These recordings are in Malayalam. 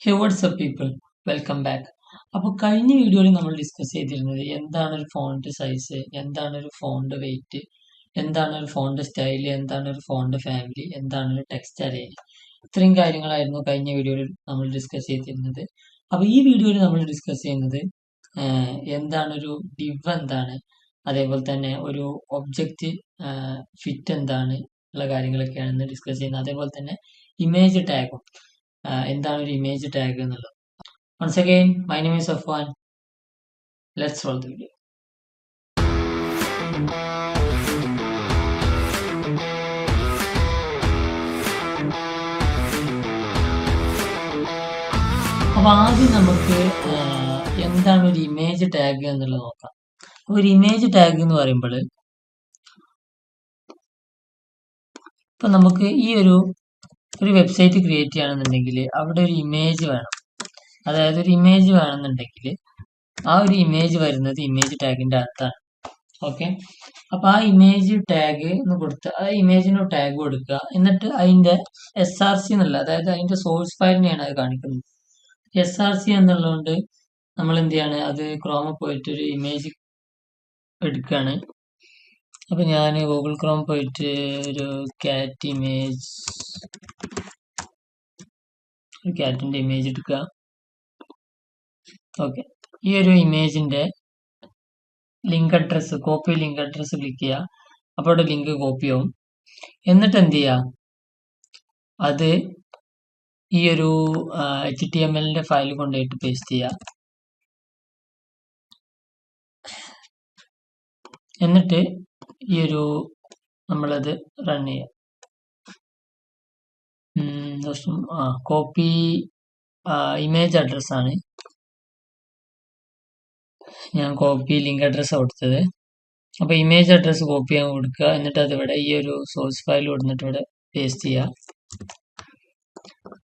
ഹേ വാട്ട്സ്ആപ്പ് പീപ്പിൾ, വെൽക്കം ബാക്ക്. അപ്പോൾ കഴിഞ്ഞ വീഡിയോയിൽ നമ്മൾ ഡിസ്കസ് ചെയ്തിരുന്നത് എന്താണ് ഒരു ഫോണ്ട് സൈസ്, എന്താണ് ഒരു ഫോണ്ട് വെയിറ്റ്, എന്താണ് ഒരു ഫോണ്ട് സ്റ്റൈൽ, എന്താണ് ഒരു ഫോണ്ട് ഫാമിലി, എന്താണ് ഒരു ടെക്സ്റ്റ് അറേഞ്ച്. ഇത്രയും കാര്യങ്ങളായിരുന്നു കഴിഞ്ഞ വീഡിയോയിൽ നമ്മൾ ഡിസ്കസ് ചെയ്തിരുന്നത്. അപ്പോൾ ഈ വീഡിയോയിൽ നമ്മൾ ഡിസ്കസ് ചെയ്യുന്നത് എന്താണ് ഒരു ഡിവ്, എന്താണ്, അതേപോലെ തന്നെ ഒരു ഒബ്ജക്റ്റ് ഫിറ്റ് എന്താണ് ഉള്ള കാര്യങ്ങളൊക്കെയാണ് ഡിസ്കസ് ചെയ്യുന്നത്. അതേപോലെ തന്നെ ഇമേജ് ടാഗും എന്താണ് ഒരു ഇമേജ് ടാഗ് എന്നുള്ളത്. Once again, my name is Afwan. Let's roll the video. അപ്പൊ ആദ്യം നമുക്ക് എന്താണ് ഒരു ഇമേജ് ടാഗ് എന്നുള്ളത് നോക്കാം. ഒരു ഇമേജ് ടാഗ് എന്ന് പറയുമ്പോൾ ഇപ്പൊ നമുക്ക് ഈ ഒരു വെബ്സൈറ്റ് ക്രിയേറ്റ് ചെയ്യണമെന്നുണ്ടെങ്കിൽ അവിടെ ഒരു ഇമേജ് വേണം. അതായത് ഒരു ഇമേജ് വേണമെന്നുണ്ടെങ്കിൽ ആ ഒരു ഇമേജ് വരുന്നത് ഇമേജ് ടാഗിന്റെ അകത്താണ്. ഓക്കെ, അപ്പൊ ആ ഇമേജ് ടാഗ് എന്ന് കൊടുത്ത് ആ ഇമേജിന് ടാഗ് കൊടുക്കുക. എന്നിട്ട് അതിന്റെ SRC എന്നുള്ള, അതായത് അതിന്റെ സോഴ്സ് ഫയലിനെയാണ് അത് കാണിക്കുന്നത്. SRC എന്നുള്ളതുകൊണ്ട് നമ്മൾ എന്ത് ചെയ്യാണ്, അത് ക്രോമിൽ പോയിട്ട് ഒരു ഇമേജ് എടുക്കുകയാണ്. അപ്പൊ ഞാൻ ഗൂഗിൾ ക്രോം പോയിട്ട് ഒരു ക്യാറ്റിന്റെ ഇമേജ് എടുക്കുക. ഓക്കെ, ഈ ഒരു ഇമേജിന്റെ link address, copy link address click ചെയ്യുക. അപ്പോൾ അവിടെ ലിങ്ക് കോപ്പി ആവും. എന്നിട്ട് എന്ത് ചെയ്യുക, അത് ഈ ഒരു HTML ഫയൽ കൊണ്ടുപോയിട്ട് പേസ്റ്റ് ചെയ്യുക. എന്നിട്ട് ഈ ഒരു നമ്മളത് റൺ ചെയ്യാം. കോപ്പി ഇമേജ് അഡ്രസ് ആണ്, ഞാൻ കോപ്പി ലിങ്ക് അഡ്രസ് കൊടുത്തത്. അപ്പൊ ഇമേജ് അഡ്രസ് കോപ്പി ചെയ്യാൻ കൊടുക്കുക. എന്നിട്ട് അത് ഇവിടെ ഈ ഒരു സോഴ്സ് ഫയൽ കൊടുത്തിട്ട് ഇവിടെ പേസ്റ്റ് ചെയ്യുക.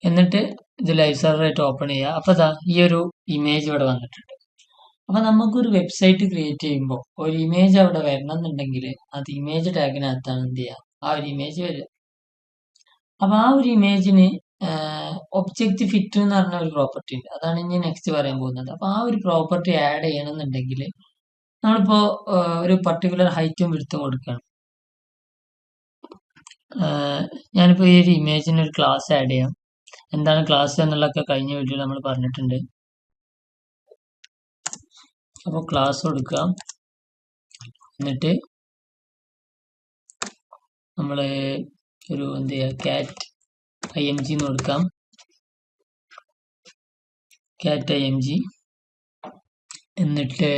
എന്നിട്ട് ഇത് ലൈവ് സെർവറായിട്ട് ഓപ്പൺ ചെയ്യുക. അപ്പൊ ഈ ഒരു ഇമേജ് ഇവിടെ വന്നിട്ടുണ്ട്. അപ്പൊ നമുക്കൊരു വെബ്സൈറ്റ് ക്രിയേറ്റ് ചെയ്യുമ്പോൾ ഒരു ഇമേജ് അവിടെ വരണം എന്നുണ്ടെങ്കിൽ അത് ഇമേജ് ടാഗിനകത്താണ് എന്ത് ചെയ്യുക, ആ ഒരു ഇമേജ് വരിക. അപ്പൊ ആ ഒരു ഇമേജിന് ഒബ്ജക്റ്റ് ഫിറ്റ് എന്ന് പറഞ്ഞ ഒരു പ്രോപ്പർട്ടി ഉണ്ട്. അതാണ് ഇനി നെക്സ്റ്റ് പറയാൻ പോകുന്നത്. അപ്പൊ ആ ഒരു പ്രോപ്പർട്ടി ആഡ് ചെയ്യണമെന്നുണ്ടെങ്കിൽ നമ്മളിപ്പോ ഒരു പർട്ടിക്കുലർ ഹൈറ്റും വിഡ്ത്തും കൊടുക്കുകയാണ്. ഞാനിപ്പോ ഈ ഒരു ഇമേജിന് ഒരു ക്ലാസ് ആഡ് ചെയ്യാം. എന്താണ് ക്ലാസ് എന്നുള്ളതൊക്കെ കഴിഞ്ഞ വീഡിയോയിൽ നമ്മൾ പറഞ്ഞിട്ടുണ്ട്. അപ്പോൾ ക്ലാസ് കൊടുക്കുക. എന്നിട്ട് നമ്മൾ ഒരു എന്ത് ചെയ്യുക, cat img എന്ന് കൊടുക്കാം. cat img. എന്നിട്ട്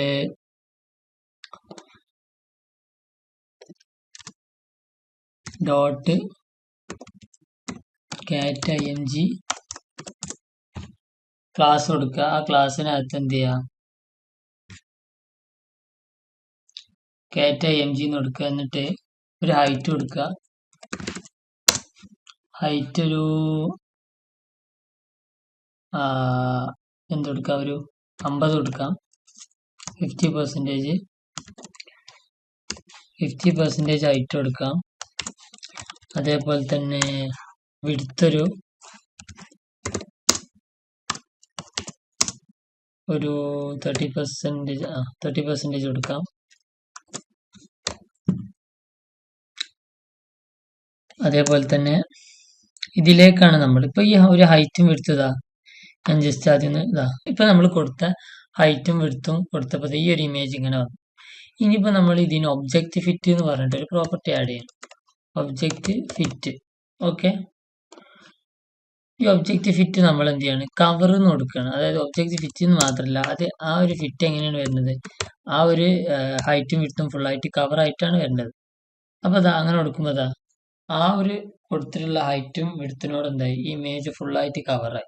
ഡോട്ട് cat img ക്ലാസ് കൊടുക്കുക. ആ ക്ലാസ്സിനകത്ത് എന്ത് ചെയ്യുക, cat img എന്ന് കൊടുക്കുക. എന്നിട്ട് ഒരു ഹൈറ്റ് കൊടുക്കുക. ഹൈറ്റ് ഒരു എന്ത് കൊടുക്കാം, ഒരു 50 കൊടുക്കാം. 50% ഹൈറ്റ് കൊടുക്കാം. അതേപോലെ തന്നെ വിഡ്ത്ത് ഒരു 30% കൊടുക്കാം. അതേപോലെ തന്നെ ഇതിലേക്കാണ് നമ്മൾ ഇപ്പൊ ഈ ഒരു ഹൈറ്റും വിഡ്ത്തും ഞാൻ ജസ്റ്റ് ആദ്യം ഇപ്പൊ നമ്മൾ കൊടുത്ത ഹൈറ്റും വിഡ്ത്തും കൊടുത്തപ്പോൾ ഈ ഒരു ഇമേജ് ഇങ്ങനെ വന്നു. ഇനിയിപ്പോ നമ്മൾ ഇതിന് ഒബ്ജക്റ്റ് ഫിറ്റ് എന്ന് പറഞ്ഞിട്ട് ഒരു പ്രോപ്പർട്ടി ആഡ് ചെയ്യണം. Object fit. ഓക്കെ, ഈ ഒബ്ജക്റ്റ് ഫിറ്റ് നമ്മൾ എന്ത് ചെയ്യാണ്, കവർ എന്ന് കൊടുക്കുകയാണ്. അതായത് ഒബ്ജക്റ്റ് ഫിറ്റ് എന്ന് മാത്രമല്ല, അത് ആ ഒരു ഫിറ്റ് എങ്ങനെയാണ് വരുന്നത്, ആ ഒരു ഹൈറ്റും വിഡ്ത്തും ഫുള്ളായിട്ട് കവർ ആയിട്ടാണ് വരുന്നത്. അപ്പൊ അങ്ങനെ കൊടുക്കുമ്പോൾ ആ ഒരു കൊടുത്തിട്ടുള്ള ഹൈറ്റും വിഡ്ത്തിനോട് എന്തായി, ഈ ഇമേജ് ഫുള്ളായിട്ട് കവറായി.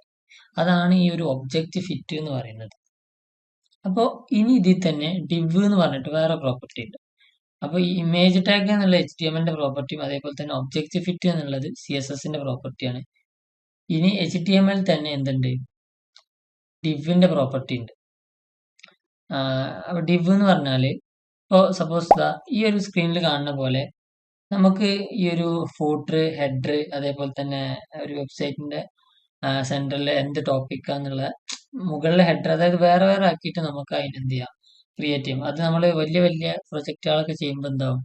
അതാണ് ഈ ഒരു ഒബ്ജക്റ്റ് ഫിറ്റ് എന്ന് പറയുന്നത്. അപ്പോൾ ഇനി ഇതിൽ തന്നെ ഡിവ് എന്ന് പറഞ്ഞിട്ട് വേറെ പ്രോപ്പർട്ടി ഉണ്ട്. അപ്പോൾ ഈ ഇമേജ് ടാഗ് എന്നുള്ള HTML പ്രോപ്പർട്ടിയും അതേപോലെ തന്നെ ഒബ്ജക്റ്റ് ഫിറ്റ് എന്നുള്ളത് CSS പ്രോപ്പർട്ടിയാണ്. ഇനി HTML തന്നെ എന്തുണ്ട്, ഡിവിന്റെ പ്രോപ്പർട്ടി ഉണ്ട്. അപ്പൊ ഡിവ് എന്ന് പറഞ്ഞാല് ഇപ്പോൾ സപ്പോസ് ഈ ഒരു സ്ക്രീനിൽ കാണുന്ന പോലെ നമുക്ക് ഈ ഒരു ഫൂട്ടർ, ഹെഡർ, അതേപോലെ തന്നെ ഒരു വെബ്സൈറ്റിന്റെ സെൻട്രലിൽ എന്ത് ടോപ്പിക്കാന്നുള്ള മുകളിലെ ഹെഡർ, അതായത് വേറെ വേറെ ആക്കിയിട്ട് നമുക്ക് അതിനെന്ത് ചെയ്യാം, ക്രിയേറ്റ് ചെയ്യും. അത് നമ്മൾ വലിയ വലിയ പ്രൊജക്റ്റുകളൊക്കെ ചെയ്യുമ്പോൾ എന്താവും,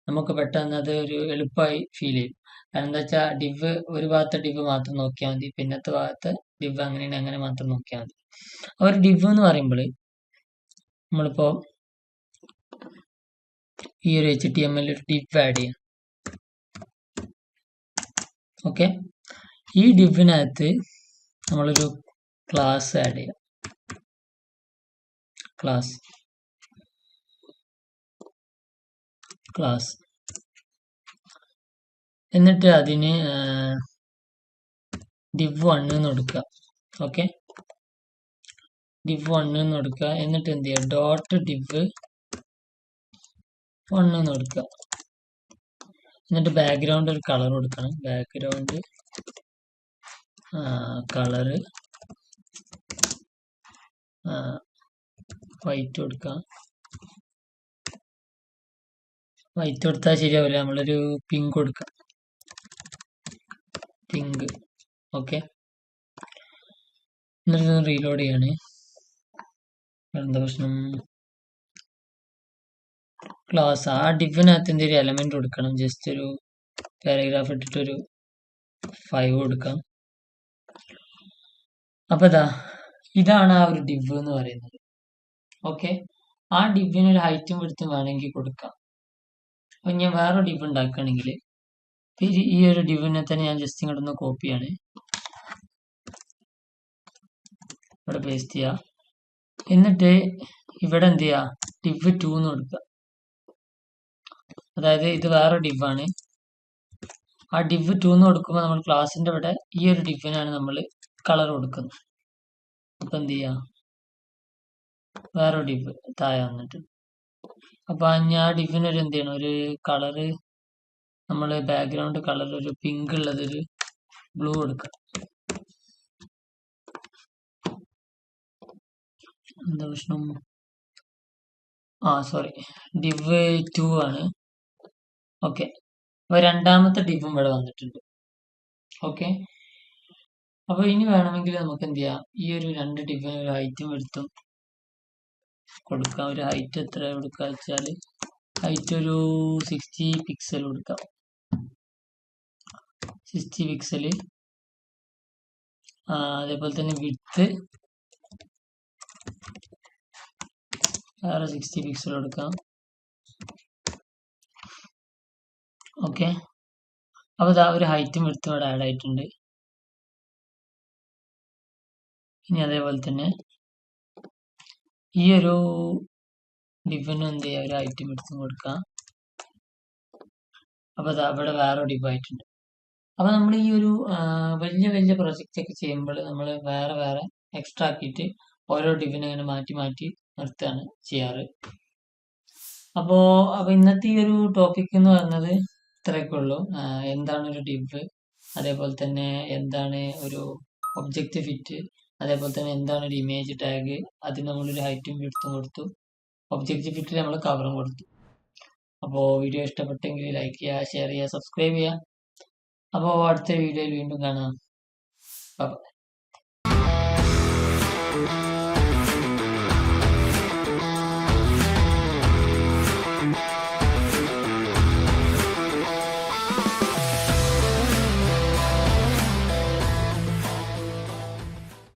നമുക്ക് പെട്ടെന്ന് അത് ഒരു എളുപ്പമായി ഫീൽ ചെയ്യും. കാരണം എന്താ വെച്ചാൽ ഡിവ് ഒരു ഭാഗത്തെ ഡിവ് മാത്രം നോക്കിയാൽ മതി, പിന്നത്തെ ഭാഗത്ത് ഡിവ് അങ്ങനെയാണ്, അങ്ങനെ മാത്രം നോക്കിയാൽ മതി. ഒരു ഡിവ് എന്ന് പറയുമ്പോൾ നമ്മളിപ്പോൾ ഈ ഒരു HTML ഒരു ഡിവ് ആഡ് ചെയ്യാം. ഓക്കെ, ഈ ഡിവിനകത്ത് നമ്മളൊരു ക്ലാസ് ആഡ് ചെയ്യാം. ക്ലാസ് എന്നിട്ട് അതിന് div1 എന്ന് കൊടുക്കുക. ഓക്കെ, div1 എന്ന് കൊടുക്കുക. എന്നിട്ട് എന്ത് ചെയ്യുക, ഡോട്ട് div1 എന്ന് കൊടുക്കുക. എന്നിട്ട് ബാക്ക്ഗ്രൗണ്ട് ഒരു കളർ കൊടുക്കണം. ബാക്ക്ഗ്രൗണ്ട് കളറ് വൈറ്റ് കൊടുക്കാം. വൈറ്റ് കൊടുത്താൽ ശരിയാവില്ല, നമ്മളൊരു പിങ്ക് കൊടുക്കാം. പിങ്ക്. ഓക്കെ, എന്നിട്ട് റീലോഡ് ചെയ്യാണ്. എന്താ പ്രശ്നം, ക്ലാസ് ആ ഡിവിനകത്ത് എന്തെങ്കിലും എലമെന്റ് കൊടുക്കണം. ജസ്റ്റ് ഒരു പാരഗ്രാഫ് ഇട്ടിട്ടൊരു 5 കൊടുക്കാം. അപ്പൊ ഇതാണ് ആ ഒരു ഡിവ് എന്ന് പറയുന്നത്. ഓക്കെ, ആ ഡിവിന് ഒരു ഹൈറ്റും വിഡ്ത്തും വേണമെങ്കിൽ കൊടുക്കാം. അപ്പൊ ഞാൻ വേറെ ഡിവ് ഉണ്ടാക്കുകയാണെങ്കിൽ ഈ ഒരു ഡിവിനെ തന്നെ ഞാൻ ജസ്റ്റ് ഇങ്ങോട്ടൊന്ന് കോപ്പി ചെയ്യാണ്, ഇവിടെ പേസ്റ്റ് ചെയ്യുക. എന്നിട്ട് ഇവിടെ എന്ത് ചെയ്യുക, div2 എന്ന് കൊടുക്കുക. അതായത് ഇത് വേറെ ഡിവാണ്. ആ div2 എന്ന് കൊടുക്കുമ്പോൾ നമ്മൾ ക്ലാസിന്റെ ഇവിടെ ഈ ഒരു ഡിവിനാണ് നമ്മൾ കളർ കൊടുക്കുന്നത്. അപ്പൊ എന്ത് ചെയ്യാ, വേറെ ഡിവ് താഴെ വന്നിട്ട്, അപ്പൊ ഞാൻ ഡിവിനൊരു എന്ത് ചെയ്യണം, ഒരു കളറ്, നമ്മൾ ബാക്ക്ഗ്രൗണ്ട് കളർ ഒരു പിങ്ക് ഉള്ളത് ഒരു ബ്ലൂ കൊടുക്കുക. എന്താ പ്രശ്നം, സോറി, div2 ആണ്. ഓക്കെ, അപ്പൊ രണ്ടാമത്തെ ഡിവും ഇവിടെ വന്നിട്ടുണ്ട്. ഓക്കെ, അപ്പൊ ഇനി വേണമെങ്കിൽ നമുക്ക് എന്ത് ചെയ്യാം, ഈ ഒരു രണ്ട് ഡിവിന് ഒരു ഹൈറ്റും എടുത്തും കൊടുക്കാം. ഒരു ഹൈറ്റ് എത്ര കൊടുക്കുക വെച്ചാൽ ഹൈറ്റ് ഒരു 60 പിക്സൽ കൊടുക്കാം. 60 പിക്സല്. അതേപോലെ തന്നെ വിഡ്ത്ത് വേറെ 60 പിക്സൽ കൊടുക്കാം. ഓക്കെ, അപ്പൊ ഒരു ഹൈറ്റും വിഡ്ത്തും ഇവിടെ ആഡ് ആയിട്ടുണ്ട്. ഇനി അതേപോലെ തന്നെ ഈ ഒരു ഡിവിന് എന്ത് ചെയ്യുക, ഒരു ഹൈറ്റും വിഡ്ത്തും കൊടുക്കാം. അപ്പൊ ഇവിടെ വേറെ ഡിവ് ആയിട്ടുണ്ട്. അപ്പൊ നമ്മൾ ഈ ഒരു വലിയ വലിയ പ്രൊജക്റ്റ് ഒക്കെ ചെയ്യുമ്പോൾ നമ്മൾ വേറെ വേറെ എക്സ്ട്രാ ആക്കിയിട്ട് ഓരോ ഡിവിനെ അങ്ങനെ മാറ്റി മാറ്റി നിർത്തുകയാണ് ചെയ്യാറ്. അപ്പൊ ഇന്നത്തെ ഈ ഒരു ടോപ്പിക് എന്ന് പറയുന്നത് ഇത്രയൊക്കെ ഉള്ളൂ. എന്താണ് ഒരു ഡിവ്, അതേപോലെ തന്നെ എന്താണ് ഒരു ഒബ്ജക്റ്റ് ഫിറ്റ്, അതേപോലെ തന്നെ എന്താണ് ഒരു ഇമേജ് ടാഗ്, അതിന് നമ്മളൊരു ഹൈറ്റും വിഡ്ത്തും കൊടുത്തു. ഒബ്ജക്റ്റ് ഫിറ്റിൽ നമ്മൾ കവറും കൊടുത്തു. അപ്പോൾ വീഡിയോ ഇഷ്ടപ്പെട്ടെങ്കിൽ ലൈക്ക് ചെയ്യുക, ഷെയർ ചെയ്യുക, സബ്സ്ക്രൈബ് ചെയ്യുക. അപ്പോൾ അടുത്ത വീഡിയോയിൽ വീണ്ടും കാണാം. ബൈ.